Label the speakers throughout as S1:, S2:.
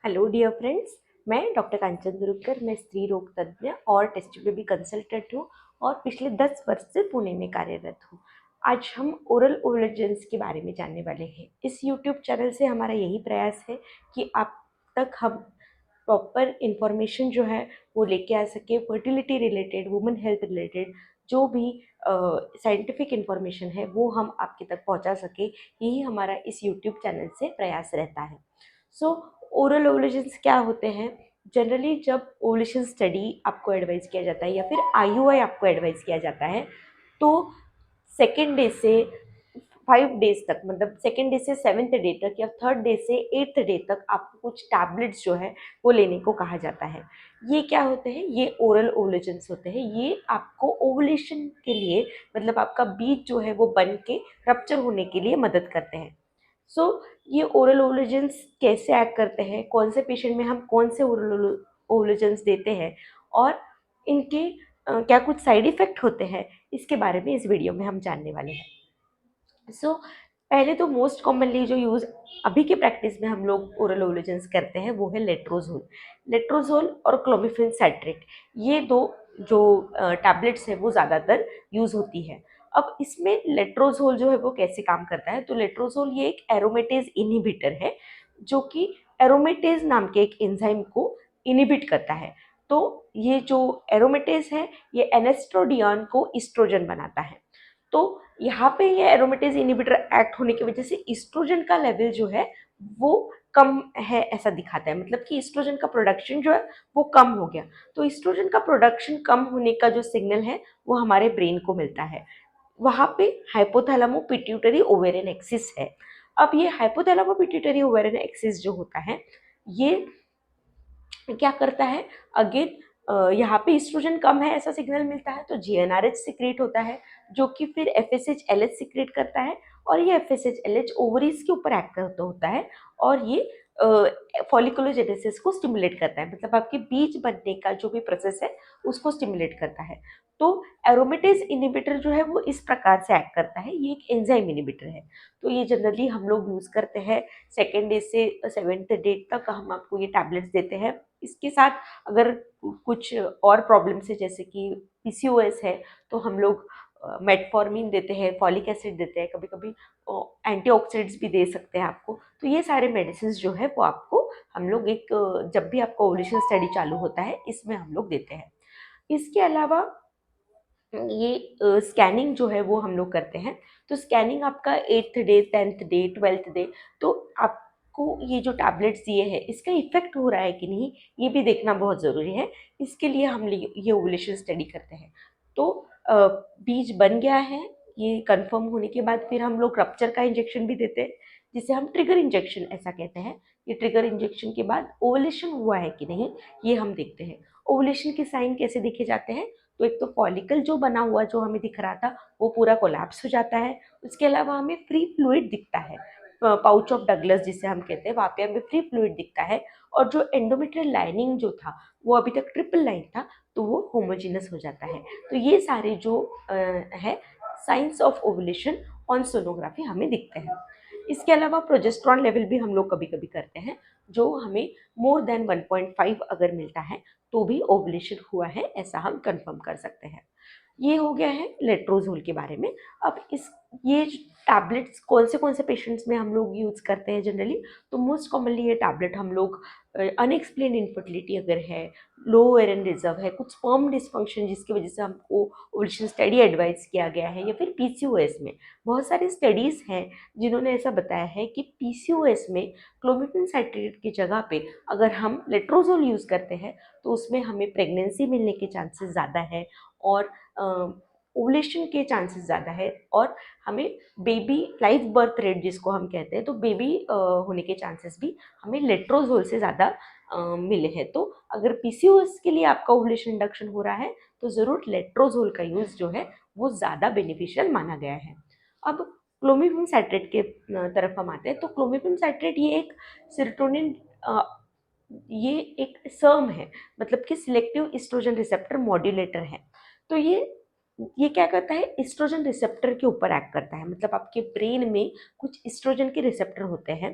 S1: Hello dear friends. मैं doctor Kanchan Durukar, मैं स्त्री रोग तज्ञ और टेस्ट बेबी कंसल्टेंट हूँ और पिछले 10 वर्ष से पुणे में कार्यरत हूँ। आज हम ओरल ओवुलेशंस के बारे में जानने वाले हैं। इस यूट्यूब चैनल से हमारा यही प्रयास है कि आप तक हम प्रॉपर इंफॉर्मेशन जो है वो लेके आ सके, fertility related, women health related जो भी साइंटिफिक इंफॉर्मेशन है वो हम आपके तक पहुंचा सके। यही हमारा इस यूट्यूब चैनल से प्रयास रहता है। सो ओरल ओवुलेशंस क्या होते हैं? जनरली जब ओवुलेशन स्टडी आपको एडवाइस किया जाता है या फिर आईयूआई आपको एडवाइस किया जाता है तो सेकेंड डे से 5 डेज तक, मतलब सेकेंड डे से 7th डे तक या थर्ड डे से 8th डे तक आपको कुछ टैबलेट्स जो है वो लेने को कहा जाता है। ये क्या होते हैं? ये ओरल ओवुलेशंस होते हैं। ये आपको ओवुलेशन के लिए, मतलब आपका बीज जो है वो बन के रप्चर होने के लिए मदद करते हैं। सो ये ओरल ओवुलेशंस कैसे एक्ट करते हैं, कौन से पेशेंट में हम कौन से ओरल ओवुलेशंस देते हैं और इनके क्या कुछ साइड इफ़ेक्ट होते हैं, इसके बारे में इस वीडियो में हम जानने वाले हैं। सो पहले तो मोस्ट कॉमनली जो यूज़ अभी के प्रैक्टिस में हम लोग ओरल ओवुलेशंस करते हैं वो है लेट्रोजोल। लेट्रोजोल और क्लोमिफेन साइट्रेट, ये दो जो टैबलेट्स है वो ज़्यादातर यूज़ होती है। अब इसमें लेट्रोजोल जो है वो कैसे काम करता है? तो लेट्रोजोल ये एक एरोमेटेज इनहिबिटर है जो कि एरोमेटेज नाम के एक एंजाइम को इनहिबिट करता है। तो ये जो एरोमेटेज है ये एनेस्ट्रोडियान को इस्ट्रोजन बनाता है। तो यहाँ पे ये एरोमेटेज इनहिबिटर एक्ट होने की वजह से ईस्ट्रोजन का लेवल जो है वो कम है ऐसा दिखाता है, मतलब कि ईस्ट्रोजन का प्रोडक्शन जो है वो कम हो गया। तो ईस्ट्रोजन का प्रोडक्शन कम होने का जो सिग्नल है वो हमारे ब्रेन को मिलता है। वहाँ पे हाइपोथैलेमो पिट्यूटरी ओवेरियन एक्सिस है। अब ये हाइपोथैलेमो पिट्यूटरी ओवेरियन एक्सिस जो होता है ये क्या करता है? अगेन यहाँ पे ईस्ट्रोजन कम है ऐसा सिग्नल मिलता है तो जीएनआरएच सिक्रेट होता है जो कि फिर एफएसएच एलएच सिक्रेट करता है और ये एफएसएच एलएच ओवरीज के ऊपर एक्ट करता होता है और ये फॉलिकुलोजेनेसिस को स्टिमुलेट करता है, मतलब आपके बीज बनने का जो भी प्रोसेस है उसको स्टिमुलेट करता है। तो एरोमेटेज इनहिबिटर जो है वो इस प्रकार से एक्ट करता है, ये एक एंजाइम इनहिबिटर है। तो ये जनरली हम लोग यूज़ करते हैं सेकेंड डे से 7th डे तक हम आपको ये टैबलेट्स देते हैं। इसके साथ अगर कुछ और प्रॉब्लम्स है जैसे कि पीसीओएस है तो हम लोग मेटफॉर्मिन देते हैं, फॉलिक एसिड देते हैं, कभी कभी एंटीऑक्सीडेंट्स भी दे सकते हैं आपको। तो ये सारे मेडिसिन जो है वो आपको हम लोग एक जब भी आपका ओवुलेशन स्टडी चालू होता है इसमें हम लोग देते हैं। इसके अलावा ये स्कैनिंग जो है वो हम लोग करते हैं। तो स्कैनिंग आपका 8th day, 10th day, 12th day, तो आपको ये जो टैबलेट्स दिए हैं इसका इफेक्ट हो रहा है कि नहीं ये भी देखना बहुत ज़रूरी है। इसके लिए हम ये ओवुलेशन स्टडी करते हैं। तो बीज बन गया है, ये कंफर्म होने के बाद फिर हम लोग रप्चर का इंजेक्शन भी देते हैं जिसे हम ट्रिगर इंजेक्शन ऐसा कहते हैं। ये ट्रिगर इंजेक्शन के बाद ओवुलेशन हुआ है कि नहीं ये हम देखते हैं। ओवुलेशन के साइन कैसे देखे जाते हैं? तो एक तो फॉलिकल जो बना हुआ जो हमें दिख रहा था वो पूरा कोलैप्स हो जाता है। उसके अलावा हमें फ्री फ्लूइड दिखता है, पाउच ऑफ डगलस जिसे हम कहते हैं, वहाँ पे हमें फ्री फ्लूइड दिखता है। और जो एंडोमेट्रियल लाइनिंग जो था वो अभी तक ट्रिपल लाइन था तो वो होमोजीनस हो जाता है। तो ये सारे जो है science of ovulation on sonography हमें दिखते हैं। इसके अलावा प्रोजेस्ट्रॉन लेवल भी हम लोग कभी कभी करते हैं जो हमें मोर देन 1.5 अगर मिलता है तो भी ओवुलेशन हुआ है ऐसा हम कंफर्म कर सकते हैं। ये हो गया है लेट्रोजोल के बारे में। अब इस ये टैबलेट्स कौन से पेशेंट्स में हम लोग यूज़ करते हैं जनरली? तो मोस्ट कॉमनली ये टैबलेट हम लोग अनएक्सप्लेन इनफर्टिलिटी अगर है, लो ओवेरियन रिजर्व है, कुछ स्पर्म डिसफंक्शन जिसकी वजह से हमको ओवुलेशन स्टडी एडवाइस किया गया है, या फिर पीसीओएस में बहुत सारी स्टडीज़ हैं जिन्होंने ऐसा बताया है कि पीसीओएस में क्लोमिफेन साइट्रेट की जगह पे अगर हम लेट्रोजोल यूज़ करते हैं तो उसमें हमें प्रेगनेंसी मिलने के चांसेस ज़्यादा है और ओवुलेशन के चांसेस ज़्यादा है और हमें बेबी लाइव बर्थ रेट जिसको हम कहते हैं तो बेबी होने के चांसेस भी हमें लेट्रोजोल से ज़्यादा मिले हैं। तो अगर पीसीओएस के लिए आपका ओवुलेशन इंडक्शन हो रहा है तो ज़रूर लेट्रोजोल का यूज़ जो है वो ज़्यादा बेनिफिशियल माना गया है। अब क्लोमिफेन साइट्रेट के तरफ हम आते हैं। तो क्लोमिफेन साइट्रेट ये एक सेरोटोनिन, ये एक सर्म है, मतलब कि सिलेक्टिव एस्ट्रोजन रिसेप्टर मॉड्यूलेटर है। तो ये क्या करता है? एस्ट्रोजन रिसेप्टर के ऊपर एक्ट करता है, मतलब आपके ब्रेन में कुछ एस्ट्रोजन के रिसेप्टर होते हैं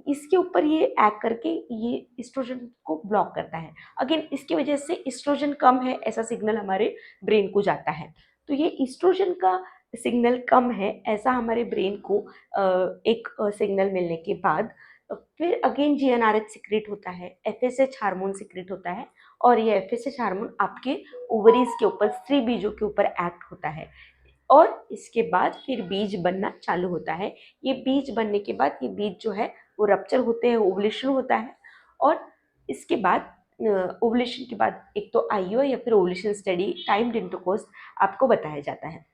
S1: इसके ऊपर ये एक्ट करके ये एस्ट्रोजन को ब्लॉक करता है। अगेन इसकी वजह से एस्ट्रोजन कम है ऐसा सिग्नल हमारे ब्रेन को जाता है। तो ये एस्ट्रोजन का सिग्नल कम है ऐसा हमारे ब्रेन को एक सिग्नल मिलने के बाद फिर अगेन जीएनआरएच सिक्रेट होता है, एफएसएच हार्मोन सिक्रेट होता है, और ये एफएसएच हार्मोन आपके ओवरीज के ऊपर, स्त्री बीजों के ऊपर एक्ट होता है, और इसके बाद फिर बीज बनना चालू होता है। ये बीज बनने के बाद ये बीज जो है वो रप्चर होते हैं, ओवुलेशन होता है, और इसके बाद ओवुलेशन के बाद एक तो आईयूआई या फिर ओवुलेशन स्टडी टाइम्ड इंटरकोर्स आपको बताया जाता है।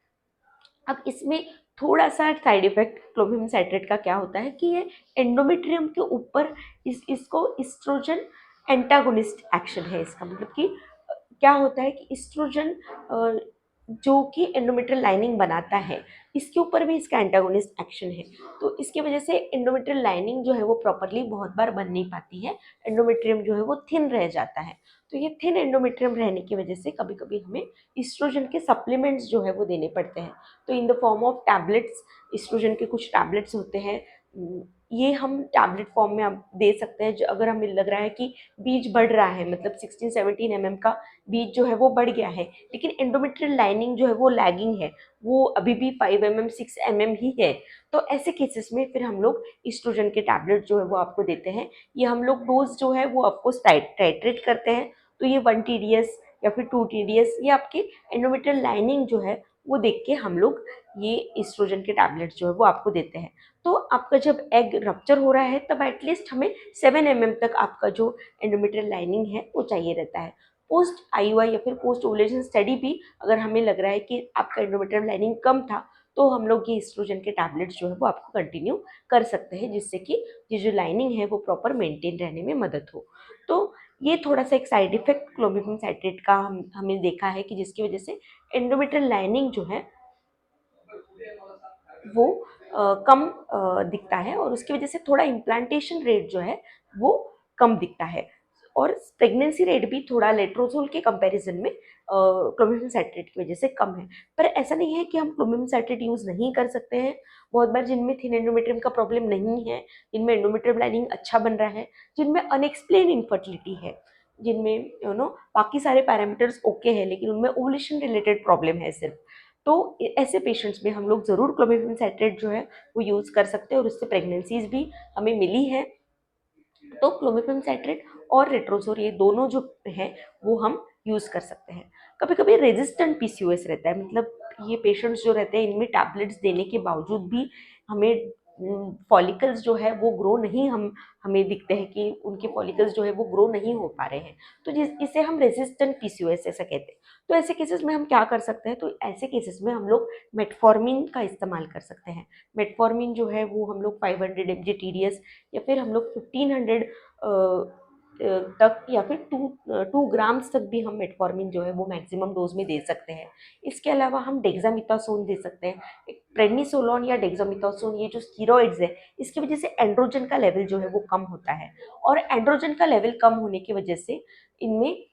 S1: अब इसमें थोड़ा सा साइड इफेक्ट क्लोमिफेन साइट्रेट का क्या होता है कि ये एंडोमेट्रियम के ऊपर इसको इस्ट्रोजन एंटागोनिस्ट एक्शन है। इसका मतलब कि क्या होता है कि इस्ट्रोजन जो कि एंडोमेट्रियल लाइनिंग बनाता है, इसके ऊपर भी इसका एंटागोनिस्ट एक्शन है। तो इसकी वजह से एंडोमेट्रियल लाइनिंग जो है वो प्रॉपरली बहुत बार बन नहीं पाती है, एंडोमेट्रियम जो है वो थिन रह जाता है। तो ये थिन एंडोमेट्रियम रहने की वजह से कभी कभी हमें इस्ट्रोजन के सप्लीमेंट्स जो है वो देने पड़ते हैं। तो in the form of tablets, oestrogen के कुछ टैबलेट्स होते हैं, ये हम टैबलेट फॉर्म में आप दे सकते हैं। अगर हमें लग रहा है कि बीज बढ़ रहा है, मतलब 16-17 का बीज जो है वो बढ़ गया है, लेकिन एंडोमेट्रियल लाइनिंग जो है वो लैगिंग है, वो अभी भी 5 mm 6 mm ही है, तो ऐसे केसेस में फिर हम लोग इस्ट्रोजन के टैबलेट जो है वो आपको देते हैं। ये हम लोग डोज जो है वो आपको टाइट्रेट करते हैं। तो ये 1 TDS या फिर 2 TDS, ये आपकी एंडोमेट्रियल लाइनिंग जो है वो देख के हम लोग ये इस्ट्रोजन के टैबलेट्स जो है वो आपको देते हैं। तो आपका जब एग रप्चर हो रहा है तब एटलीस्ट हमें 7 mm तक आपका जो एंडोमेट्रियल लाइनिंग है वो चाहिए रहता है। पोस्ट आईयूआई या फिर पोस्ट ओवुलेशन स्टडी भी अगर हमें लग रहा है कि आपका एंडोमेट्रियल लाइनिंग कम था, तो हम लोग ये इस्ट्रोजन के टैबलेट्स जो है वो आपको कंटिन्यू कर सकते हैं, जिससे कि ये जो लाइनिंग है वो प्रॉपर मेंटेन रहने में मदद हो। तो ये थोड़ा सा एक साइड इफेक्ट क्लोमिफेन साइट्रेट का हमने देखा है कि जिसकी वजह से एंडोमेट्रियल लाइनिंग जो है वो कम दिखता है, और उसकी वजह से थोड़ा इम्प्लांटेशन रेट जो है वो कम दिखता है, और प्रेगनेंसी रेट भी थोड़ा लेट्रोजोल के कंपैरिजन में क्लोमिफेन साइट्रेट की वजह से कम है। पर ऐसा नहीं है कि हम क्लोमिफेन साइट्रेट यूज़ नहीं कर सकते हैं। बहुत बार जिनमें थिन एंडोमेट्रियम का प्रॉब्लम नहीं है, जिनमें एंडोमेट्रियम लाइनिंग अच्छा बन रहा है, जिनमें अनएक्सप्लेन इनफर्टिलिटी है, जिनमें बाकी सारे पैरामीटर्स ओके है, लेकिन उनमें ओवुलेशन रिलेटेड प्रॉब्लम है सिर्फ, तो ऐसे पेशेंट्स में हम लोग ज़रूर क्लोमिफेन साइट्रेट जो है वो यूज़ कर सकते हैं, और उससे प्रेगनेंसीज भी हमें मिली है। तो क्लोमिफेन साइट्रेट और रेट्रोजोर, ये दोनों जो हैं वो हम यूज़ कर सकते हैं। कभी कभी रेजिस्टेंट पीसीओएस रहता है, मतलब ये पेशेंट्स जो रहते हैं इनमें टैबलेट्स देने के बावजूद भी हमें फॉलिकल्स जो है वो ग्रो नहीं, हमें दिखते हैं कि उनके फॉलिकल्स जो है वो ग्रो नहीं हो पा रहे हैं, तो इसे हम रेजिस्टेंट पीसीओएस ऐसा कहते हैं। तो ऐसे केसेस में हम क्या कर सकते हैं, तो ऐसे केसेस में हम लोग मेटफॉर्मिन का इस्तेमाल कर सकते हैं। मेटफॉर्मिन जो है वो हम लोग 500 mg TDS या फिर हम लोग 1500 तक, या फिर 2 ग्राम्स तक भी हम मेटफॉर्मिन जो है वो मैक्सिमम डोज में दे सकते हैं। इसके अलावा हम डेक्सामेथासोन दे सकते हैं। प्रेडनिसोलोन या डेक्सामेथासोन, ये जो स्टीरॉइड्स है, इसकी वजह से एंड्रोजन का लेवल जो है वो कम होता है, और एंड्रोजन का लेवल कम होने की वजह से इनमें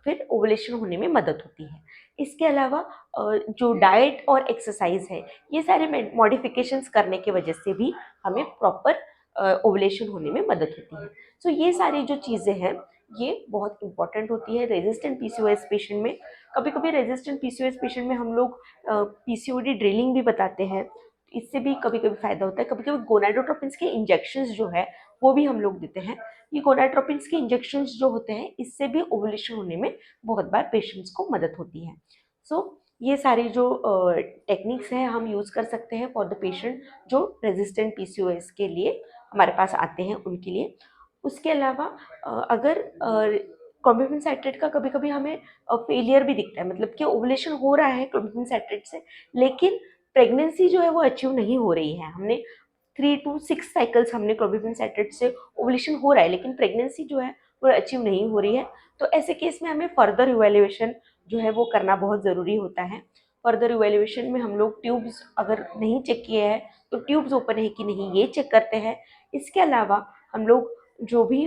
S1: फिर ओवुलेशन होने में मदद होती है। इसके अलावा जो डाइट और एक्सरसाइज है, ये सारे मॉडिफिकेशंस करने की वजह से भी हमें प्रॉपर ओवुलेशन होने में मदद होती है। सो ये सारी जो चीज़ें हैं ये बहुत इंपॉर्टेंट होती है रेजिस्टेंट पीसीओएस पेशेंट में। कभी कभी रेजिस्टेंट पीसीओएस पेशेंट में हम लोग पीसीओडी ड्रिलिंग भी बताते हैं, इससे भी कभी कभी फायदा होता है। कभी कभी गोनाडोट्रोपिन्स के इंजेक्शंस जो है वो भी हम लोग देते हैं। ये गोनाडोट्रोपिन्स के इंजेक्शंस जो होते हैं इससे भी ओवुलेशन होने में बहुत बार पेशेंट्स को मदद होती है। सो ये सारी जो टेक्निक्स हैं हम यूज़ कर सकते हैं फॉर द पेशेंट जो रेजिस्टेंट पीसीओएस के लिए हमारे पास आते हैं उनके लिए। उसके अलावा अगर क्लोमिफेन साइट्रेट का कभी कभी हमें फेलियर भी दिखता है, मतलब कि ओवुलेशन हो रहा है क्लोमिफेन साइट्रेट से, लेकिन प्रेगनेंसी जो है वो अचीव नहीं हो रही है। हमने 3 to 6 साइकिल्स हमने क्लोमिफेन साइट्रेट से ओवुलेशन हो रहा है, लेकिन प्रेगनेंसी जो है वो अचीव नहीं हो रही है। तो ऐसे केस में हमें फर्दर इवैल्यूएशन जो है वो करना बहुत ज़रूरी होता है। फर्दर इवैल्यूएशन में हम लोग ट्यूब्स अगर नहीं चेक किए हैं तो ट्यूब्स ओपन है कि नहीं ये चेक करते हैं। इसके अलावा हम लोग जो भी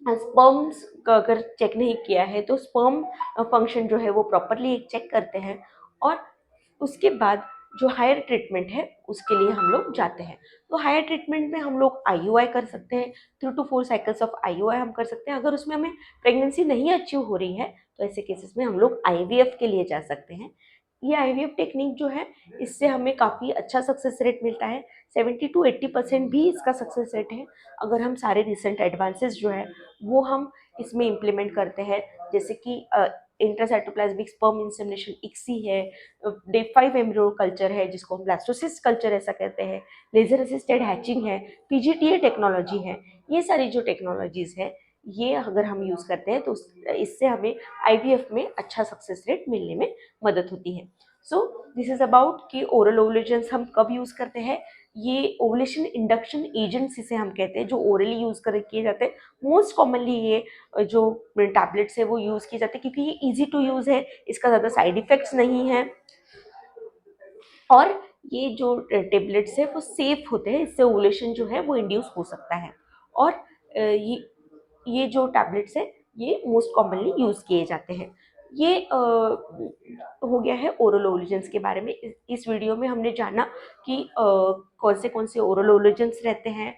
S1: स्पर्म्स का अगर चेक नहीं किया है तो स्पर्म फंक्शन जो है वो प्रॉपरली एक चेक करते हैं, और उसके बाद जो हायर ट्रीटमेंट है उसके लिए हम लोग जाते हैं। तो हायर ट्रीटमेंट में हम लोग आईयूआई कर सकते हैं, 3 to 4 साइकिल्स ऑफ आईयूआई हम कर सकते हैं। अगर उसमें हमें प्रेगनेंसी नहीं अचीव हो रही है तो ऐसे केसेस में हम लोग आईवीएफ के लिए जा सकते हैं। ये आईवीएफ टेक्निक जो है इससे हमें काफ़ी अच्छा सक्सेस रेट मिलता है, 70 to 80% भी इसका सक्सेस रेट है। अगर हम सारे रिसेंट एडवांसेस जो है वो हम इसमें इम्प्लीमेंट करते हैं, जैसे कि इंट्रासाइटोप्लाज्मिक स्पर्म इंसेमिनेशन इक्सी है, डे 5 एम्ब्रियो कल्चर है जिसको हम ब्लास्टोसिस्ट कल्चर ऐसा कहते हैं, लेजर असिस्टेड हैचिंग है, पीजीटीए टेक्नोलॉजी है। ये सारी जो टेक्नोलॉजीज है ये अगर हम यूज़ करते हैं तो इससे हमें आईवीएफ में अच्छा सक्सेस रेट मिलने में मदद होती है। सो दिस इज़ अबाउट कि ओरल ओवुलेशंस हम कब यूज़ करते हैं। ये ओवुलेशन इंडक्शन एजेंट्स इसे हम कहते हैं, जो ओरली यूज़ कर किए जाते हैं। मोस्ट कॉमनली ये जो टैबलेट्स है वो यूज़ किए जाते हैं क्योंकि ये ईजी टू यूज़ है, इसका ज़्यादा साइड इफ़ेक्ट्स नहीं है, और ये जो टेबलेट्स है वो सेफ होते हैं, इससे ओवुलेशन जो है वो इंड्यूस हो सकता है। और ये जो टैबलेट्स है ये मोस्ट कॉमनली यूज़ किए जाते हैं। ये हो गया है ओरल ओवुलेशंस के बारे में। इस वीडियो में हमने जाना कि कौन से ओरल ओवुलेशंस रहते हैं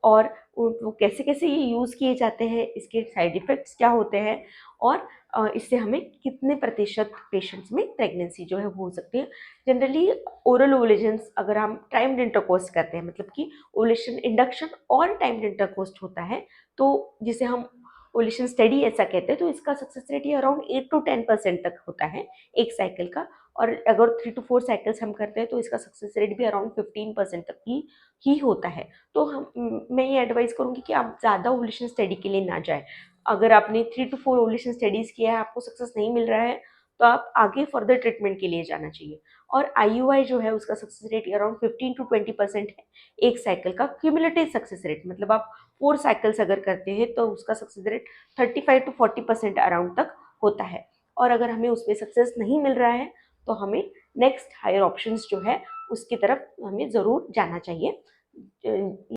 S1: और वो कैसे कैसे ये यूज़ किए जाते हैं, इसके साइड इफ़ेक्ट्स क्या होते हैं, और इससे हमें कितने प्रतिशत पेशेंट्स में प्रेगनेंसी जो है वो हो सकती है। जनरली ओरल ओवुलेशंस अगर हम टाइम्ड इंटरकोर्स करते हैं, मतलब कि ओवुलेशन इंडक्शन और टाइम्ड इंटरकोर्स होता है, तो जिसे हम ओवुलेशन स्टडी ऐसा कहते हैं, तो इसका सक्सेस रेट ये अराउंड 8 to 10% तक होता है एक साइकिल का। और अगर 3 to 4 साइकिल्स हम करते हैं तो इसका सक्सेस रेट भी अराउंड 15% तक ही होता है। तो मैं ये एडवाइस करूँगी कि आप ज़्यादा ओवुलेशन स्टडी के लिए ना जाएँ। अगर आपने 3 to 4 ओवुलेशन स्टडीज़ किया है, आपको सक्सेस नहीं मिल रहा है, तो आप आगे फर्दर ट्रीटमेंट के लिए जाना चाहिए। और आईयूआई जो है उसका सक्सेस रेट अराउंड 15 to 20% है एक साइकिल का क्यूमुलेटिव सक्सेस रेट। मतलब आप 4 साइकिल्स अगर करते हैं तो उसका सक्सेस रेट 35 to 40% अराउंड तक होता है। और अगर हमें उसमें सक्सेस नहीं मिल रहा है तो हमें नेक्स्ट हायर ऑप्शंस जो है उसकी तरफ हमें ज़रूर जाना चाहिए।